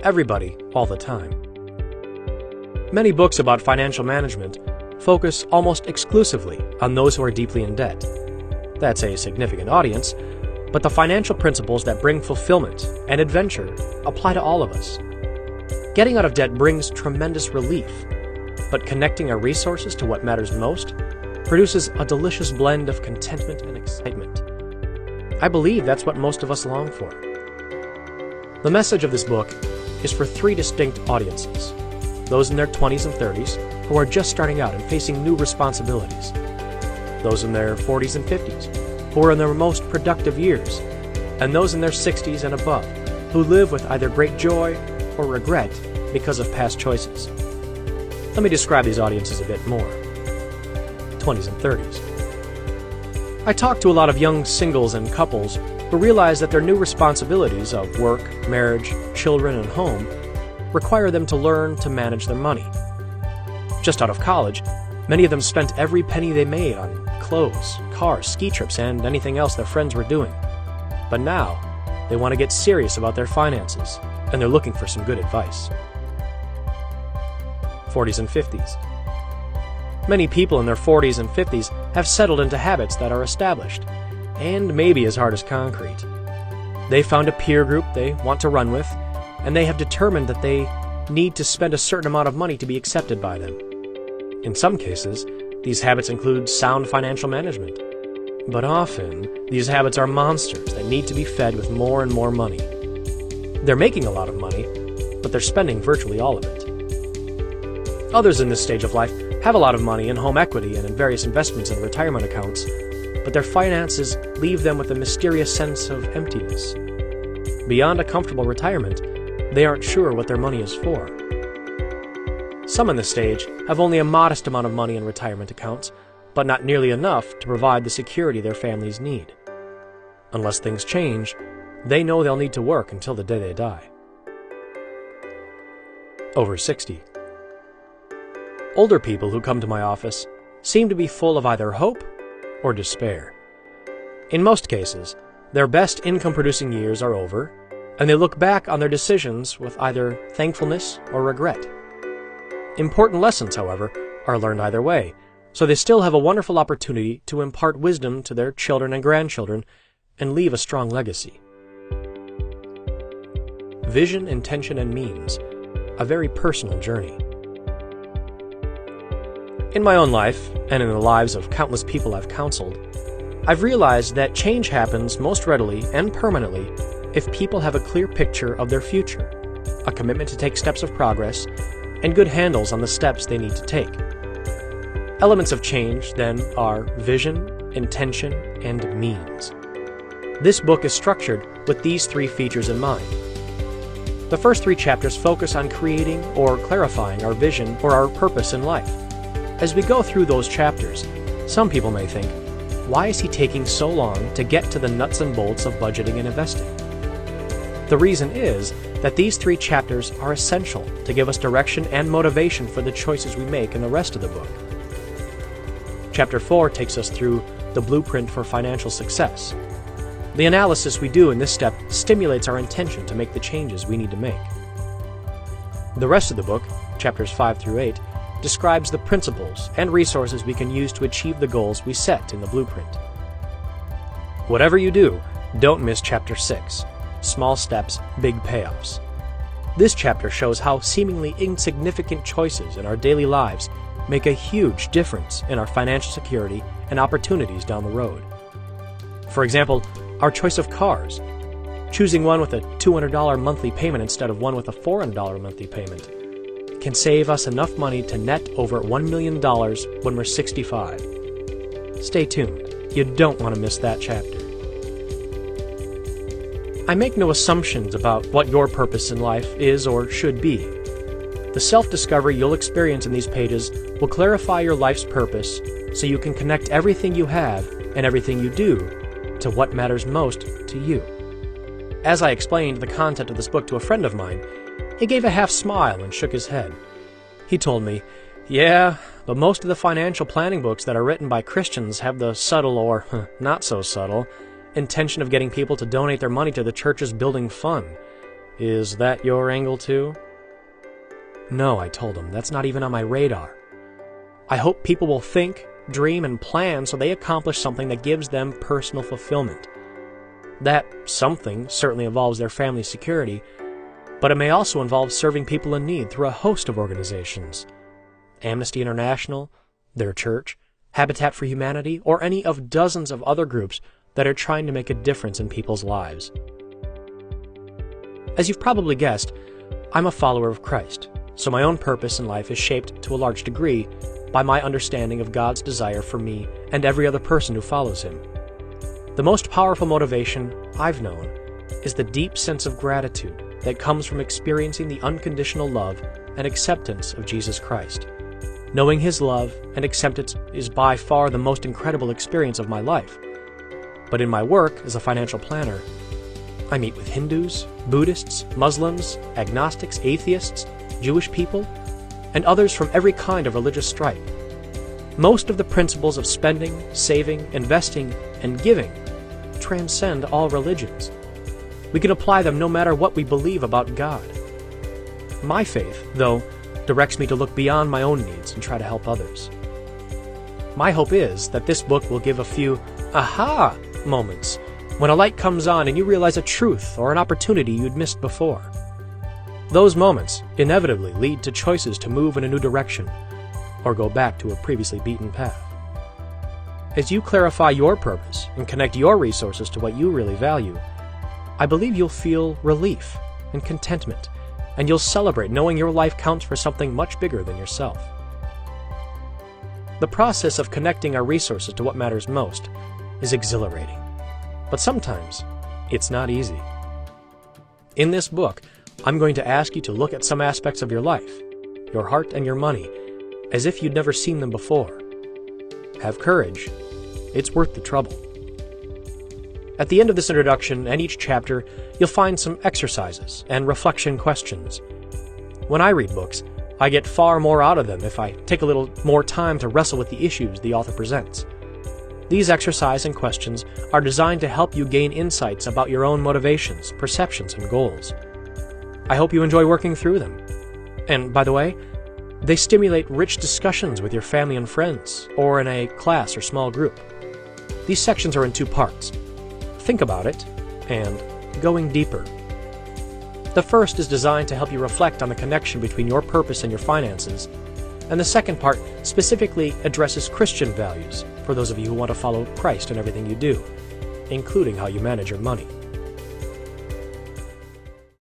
everybody, all the time. Many books about financial management focus almost exclusively on those who are deeply in debt. That's a significant audience, but the financial principles that bring fulfillment and adventure apply to all of us. Getting out of debt brings tremendous relief, but connecting our resources to what matters most produces a delicious blend of contentment and excitement. I believe that's what most of us long for. The message of this book is for three distinct audiences: those in their 20s and 30s who are just starting out and facing new responsibilities, those in their 40s and 50s who are in their most productive years, and those in their 60s and above who live with either great joy or regret because of past choices. Let me describe these audiences a bit more. 20s and 30s. I talk to a lot of young singles and couples who realize that their new responsibilities of work, marriage, children, and home require them to learn to manage their money. Just out of college, many of them spent every penny they made on clothes, cars, ski trips, and anything else their friends were doing. But now, they want to get serious about their finances, and they're looking for some good advice. 40s and 50s. Many people in their 40s and 50s have settled into habits that are established, and maybe as hard as concrete. They found a peer group they want to run with, and they have determined that they need to spend a certain amount of money to be accepted by them. In some cases, these habits include sound financial management. But often, these habits are monsters that need to be fed with more and more money. They're making a lot of money, but they're spending virtually all of it. Others in this stage of life have a lot of money in home equity and in various investments and retirement accounts, but their finances leave them with a mysterious sense of emptiness. Beyond a comfortable retirement, they aren't sure what their money is for. Some in this stage have only a modest amount of money in retirement accounts, but not nearly enough to provide the security their families need. Unless things change, they know they'll need to work until the day they die. Over 60. Older people who come to my office seem to be full of either hope or despair. In most cases, their best income-producing years are over, and they look back on their decisions with either thankfulness or regret. Important lessons, however, are learned either way, so they still have a wonderful opportunity to impart wisdom to their children and grandchildren and leave a strong legacy. Vision, intention, and means. A very personal journey. In my own life, and in the lives of countless people I've counseled, I've realized that change happens most readily and permanently if people have a clear picture of their future, a commitment to take steps of progress, and good handles on the steps they need to take. Elements of change, then, are vision, intention, and means. This book is structured with these three features in mind. The first three chapters focus on creating or clarifying our vision or our purpose in life. As we go through those chapters, some people may think, why is he taking so long to get to the nuts and bolts of budgeting and investing? The reason is that these three chapters are essential to give us direction and motivation for the choices we make in the rest of the book. Chapter 4 takes us through the blueprint for financial success. The analysis we do in this step stimulates our intention to make the changes we need to make. The rest of the book, chapters 5 through 8, describes the principles and resources we can use to achieve the goals we set in the blueprint. Whatever you do, don't miss Chapter 6, Small Steps, Big Payoffs. This chapter shows how seemingly insignificant choices in our daily lives make a huge difference in our financial security and opportunities down the road. For example, our choice of cars. Choosing one with a $200 monthly payment instead of one with a $400 monthly payment can save us enough money to net over $1 million when we're 65. Stay tuned. You don't want to miss that chapter. I make no assumptions about what your purpose in life is or should be. The self-discovery you'll experience in these pages will clarify your life's purpose so you can connect everything you have and everything you do to what matters most to you. As I explained the content of this book to a friend of mine, he gave a half smile and shook his head. He told me, "Yeah, but most of the financial planning books that are written by Christians have the subtle or not so subtle intention of getting people to donate their money to the church's building fund. Is that your angle too? No, I told him, that's not even on my radar. I hope people will think, dream, and plan so they accomplish something that gives them personal fulfillment. That something certainly involves their family security, but it may also involve serving people in need through a host of organizations. Amnesty International, their church, Habitat for Humanity, or any of dozens of other groups that are trying to make a difference in people's lives. As you've probably guessed, I'm a follower of Christ, so my own purpose in life is shaped to a large degree by my understanding of God's desire for me and every other person who follows Him. The most powerful motivation I've known is the deep sense of gratitude that comes from experiencing the unconditional love and acceptance of Jesus Christ. Knowing His love and acceptance is by far the most incredible experience of my life. But in my work as a financial planner, I meet with Hindus, Buddhists, Muslims, agnostics, atheists, Jewish people, and others from every kind of religious stripe. Most of the principles of spending, saving, investing, and giving transcend all religions. We can apply them no matter what we believe about God. My faith, though, directs me to look beyond my own needs and try to help others. My hope is that this book will give a few aha moments when a light comes on and you realize a truth or an opportunity you'd missed before. Those moments inevitably lead to choices to move in a new direction or go back to a previously beaten path. As you clarify your purpose and connect your resources to what you really value, I believe you'll feel relief and contentment, and you'll celebrate knowing your life counts for something much bigger than yourself. The process of connecting our resources to what matters most is exhilarating, but sometimes it's not easy. In this book, I'm going to ask you to look at some aspects of your life, your heart and your money, as if you'd never seen them before. Have courage. It's worth the trouble. At the end of this introduction and each chapter, you'll find some exercises and reflection questions. When I read books, I get far more out of them if I take a little more time to wrestle with the issues the author presents. These exercises and questions are designed to help you gain insights about your own motivations, perceptions, and goals. I hope you enjoy working through them. And, by the way, they stimulate rich discussions with your family and friends, or in a class or small group. These sections are in 2 parts. Think about it, and going deeper. The first is designed to help you reflect on the connection between your purpose and your finances, and the second part specifically addresses Christian values for those of you who want to follow Christ in everything you do, including how you manage your money.